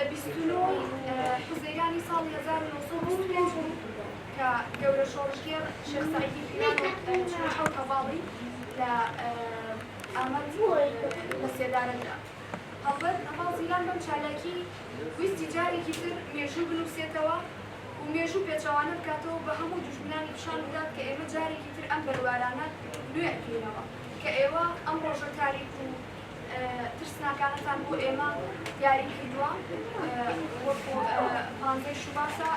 لە 29 حوزەیرانی ساڵی 1925 کە گەورە شۆڕژگێر شێخ سەعیدی پیران و حەوت هەڤاڵی لە ئامەد لە سێدارەدا هەڵبەت هەڤاڵ زیلان بەم چالاکی ویستی جارێکی تر مێژوو بنووسێتەوە و مێژوو پێچەوانە بکاتەوە بە هەموو دوژمنانی پیشان بدات کە ئێمە جارێکی تر ئەم بەروارانە نوێکەینەوە کە ئێوە ئەم ڕۆژە تاریک و ترسناکانتان بۆ ئێمە دیاری کردووە وەکو 15 شوباسە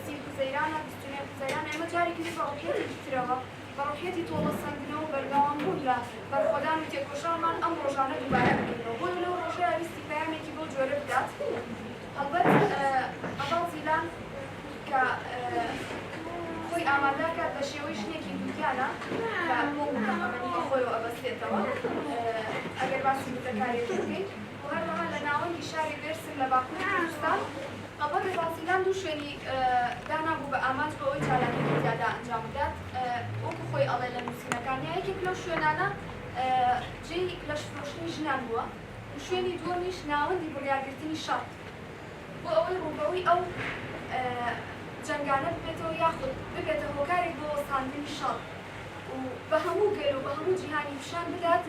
30 حوزەیرانە 29 حوزەیران ئێمە جارێکی تر بە ڕوحیەتێکی ترەوە بە ڕوحیەتی تۆڵەسەندنەوە بەردەوام بوون لە بەرخۆدان و تێکۆشانمان ئەم ڕۆژانە دووبارە بکەینەوە بۆ لەو ڕۆژەیە ویستی پەیامێکی بۆ جۆرە بدات هەڵبەت هەڤاڵ زیلان کە خۆی ئامادەکات بە شێوەی شتێکی دووکیانە کە بۆ متەقەمەنی خۆیەوە ئەبەستێتەوە ئەگەر باسی بتەکارێت بکەیت و هەروەها لە ناوەندی شاری بێرسن لە باکووری کوردستان هەڵبەت هەڤاڵ زیلان دوو شوێنی دانابوو بە ئامانج بە ئەوەی چالاکیی زیادە ئەنجام بدات وەکو خۆی ئەڵێ لە نووسینەکانی یەکێک لەو شوێنانە جێی لەشفرۆشتنی ژنان بووە و شوێنی دووەمیش ناوەندی بڕیارگرتنی شەڕ بۆ ئەوەی ڕووبەوەی ئەو جەنگانە ببێتەوە یاخود ببێتە هۆکارێک بۆ وەستاندنی شەڕ و بە هەموو گەل و بە هەموو جیهانی پیشان بدات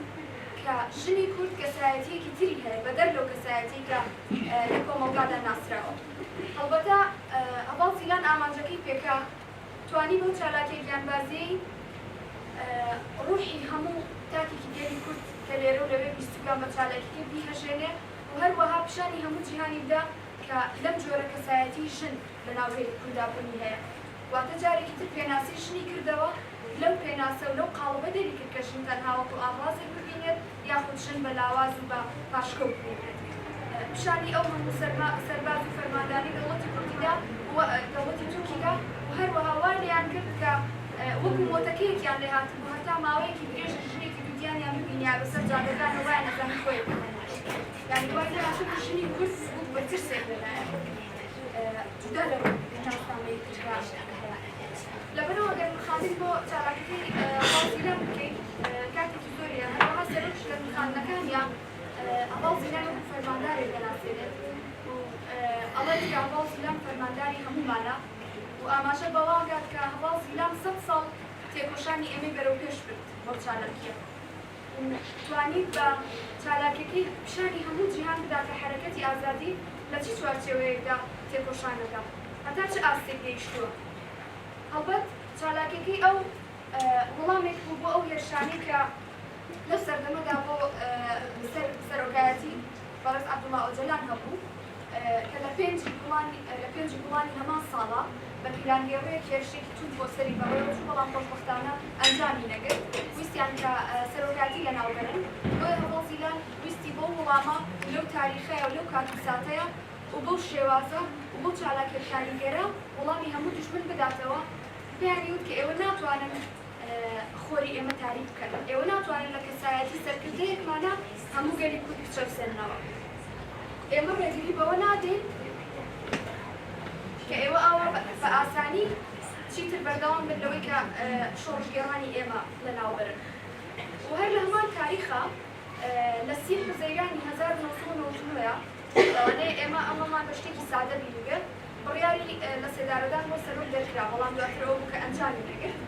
کە ژنی کورد کەسایەتیەکی تری هەیە بەدەر لەو کەسایەتی کە لە کۆمەڵگادا ناسراوە هەڵبەتە هەڤاڵ زیلان ئامانجەکەی پێکا توانی بەو چالاکیە گیانبازیەی ڕوحی هەموو تاکێکی گەلی کورد کە لێرە و لەوێ بیستوگان بە چالاکیەکە بیهەژێنێ و هەروەها پیشانی هەموو جیهانی بدا کە لەم جۆرە کەسایەتی ژن لە ناوهێی کوردابوونی هەیە واتە جارێکی تر پێناسی ژنی کردەوە لەو پێناسە و لەو قاڵبە دەری کرد کە ژن تەنها وەکو ئاوازێک ببینێت یاخود ژن بە لاواز و بە پاشکەوت ببینێت پیشانی ئەو هەموو سەرباز و فەرمانداری دەوڵەتی کوردیدا و دەوڵەتی تورکیدا و هەروەها وا لێیان کرد کە وەکو مۆتەکەیەکیان لێ هاتبوو هەتا ماوەیەکی درێژ ژنێکی دوودیانیان ببینیا بەسەر جادەکان و وایە نەزانی خۆی یعنی دوای لێهاتوو ژنی کورد بوو بە ترسێک لەلایەن جودا لە ناوستانەی ترکا لەبەرەوە ئەگەر خاندین بۆ چالاکیەکەی هەڤاڵ زیلان بکەین کاتێکی زۆریە هەروەها سەرۆک لە خاندنەکانیان هەڤاڵ زیلان وەکو فەرماندارێک دەناسێنێت و ئەڵێت کە هەڤاڵ زیلان فەرمانداری هەموومانە و ئاماژە بەواگات کە هەڤاڵ زیلان 100 ساڵ تێکۆشانی ئێمەی بەرەو پێش برد بەو چالاکیە و توانیت بە چالاکیەکەی پیشانی هەموو جیهان بدا کە حرەکەتی ئازادی لە چی چوارچێوەیەکدا تێکۆشانەکە هەتا چه ئاستێک گەیشتووە هەڵبەت چالاکیەکەی ئەو وەڵامێک بوو بۆ ئەو هێرشانەی کە لەو سەردەمەدا بۆ سەرۆکایەتی بەڕێز عەبدوڵڵا ئۆجەلان هەبوو کە لە پێنجی گوڵانی هەمان ساڵە بە پیلانگەڕەیەک هێرشێکی توند بۆ سەری بەڕێوە چوو بەڵام خۆشبەختانە ئەنجامی نەگرت ویستیان کە سەرۆکایەتی لەناوبەرن بۆیە هەڤاڵ زیلان ویستی بۆ وەڵامە لەو تاریخەیە و لەو کاتوساتەیە و بەو شێوازە و بۆ چالاکیە کاریگەرە وەڵامی هەموو دوژمن بداتەوە پێیانی وت کە ئێوە ناتوانن خۆری ئێمە تاریک بکەن ئێوە ناتوانن لە کەسایەتی سەرکردەیەکمانە هەموو گەلی کورد بچە بسێننەوە ئێمە ڕێگری بەوە نادەین کە ئێوە ئاوا بە ئاسانی چیتر بەردەوام بن لەوەی کە شۆڕژگێڕانی ئێمە لەناوبەرن و هەر لە هەمان تاریخە لە 30 حوزەیرانی 1999 لەوانەیە ئێمە ئەمەمان بە شتێکی سادە بیرگرت بڕیاری لە سێدارەدان بۆ سەرۆک دەرکرا بەڵام دواترەوە بوو کە ئەنجامی نەگرت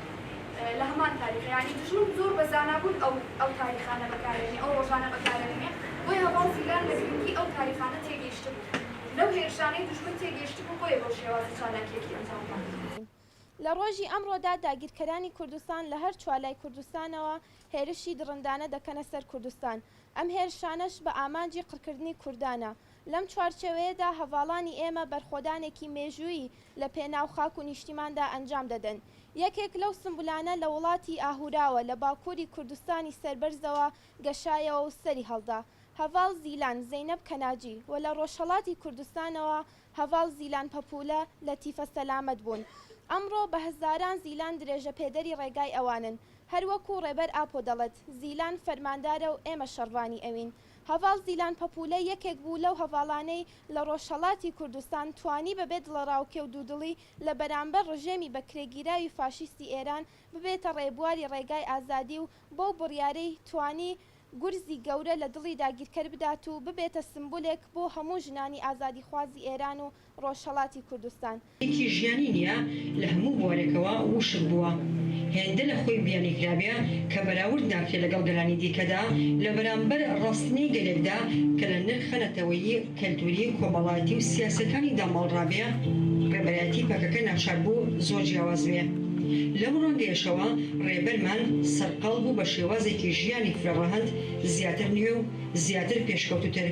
لە هەمان تاریخ یعنی دژمن زۆر بە زانابوون ئەو تاریخانە بەکارێنێ ئەو ڕۆژانە بەکارێنێ بۆیە هەڤاڵ زیلان لە گرنگی ئەو تاریخانە تێگەیشت بوو لەو هێرشانەی دژمن تێگەیشت بوو بۆیە بەو شێوازە چالاکیەکی ئەنجام بدات لە ڕۆژی ئەمڕۆدا داگیرکەرانی کوردستان لە هەر چوالای کوردستانەوە هێرشی درڕندانە دەکەنە سەر کوردستان ئەم هێرشانەش بە ئامانجی قڕکردنی کوردانە لەم چوارچێوەیەدا هەڤاڵانی ئێمە بەرخۆدانێکی مێژووی لە پێناو خاک و نیشتیماندا ئەنجام دەدەن یەکێک لەو سمبولانە لە وڵاتی ئاهوراوە لە باکووری کوردستانی سەربەرزەوە گەشایەوە و سەری هەڵدا هەڤاڵ زیلان زەینەب کەناجی و لە ڕۆژهەڵاتی کوردستانەوە هەڤاڵ زیلان پەپولە لەتیفە سەلامەت بوون ئەمڕۆ بە هەزاران زیلان درێژە پێدەری ڕێگای ئەوانن هەروەکو ڕێبەر ئاپۆ دەڵێت زیلان فەرماندارە و ئێمە شەڕوانی ئەوین هەڤاڵ زیلان پەپولە یەکێک بوو لەو هەڤاڵانەی لە ڕۆژهەڵاتی کوردستان توانی بەبێت دڵەڕاوکێ و دوودڵی لە بەرامبەر ڕژێمی بەکرێگیراوی فاشیستی ئێران ببێتە ڕێبواری ڕێگای ئازادی و بەو بڕیارەی توانی گورزی گەورە لە دڵی داگیرکەر بدات و ببێتە سمبولێک بۆ هەموو ژنانی ئازادیخوازی ئێران و ڕۆژهەڵاتی کوردستان. یەکی ژیانی نییە لە هەموو بوارێکەوە وشک بووە. هێندە لە خۆی بیانیکرابێ کە بەراورد ناکرێت لەگەڵ گەلانی دیکەدا لە بەرامبەر ڕاستنەی گەلێکدا کە لە نرخەنەتەوەیی کەلتوری کۆمەڵایەتی و سیاسەکانی داماڵڕابێ ڕێبەرایەتی پەکەکە ناچار بوو زۆر جیاواز بێ. لەم ڕۆنگەیەشەوە ڕێبەرمان سەرقاڵ بوو بە شێوازێکی ژیانی فرەڕەهەند زیاتر نیوە و زیاتر پێشکەوتوتر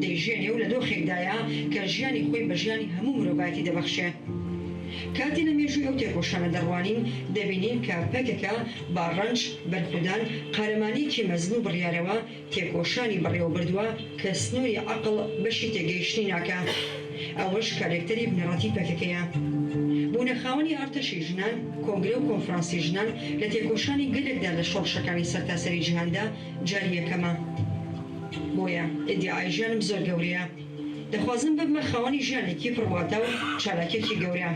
دەیژێنێ و لە دۆخێکدایە کە ژیانی خۆی بە ژیانی هەموو مرۆڤایەتی دەبەخشێ. کاتی لە مێژووی ئەو تێکۆشانە دەڕوانین دەبینین کە پەکێکە با ڕەنج بەرخودان قارەمانیەکی مەزن و بڕیارەوە تێکۆشانی بەڕێوە بردووە کە سنووری عەقڵ بەشی تێگەیشتنی ناکە. ئەوەش کارێکتەری بنەڕەتی پەکەکەیە. بوونەخاوەنی ئارتەشی ژنان کۆنگرە و کۆنفرانسی ژنان لە تێکۆشانی گەلێکدا لە شۆڕشەکانی سەرتاسەری جیهاندا جاری یەکەمە. بۆیە ئیدعای ژیانم زۆر گەورەیە. دەخوازم ببمە خاوەنی ژیانێکی پڕواتە و چالاکێکی گەورە.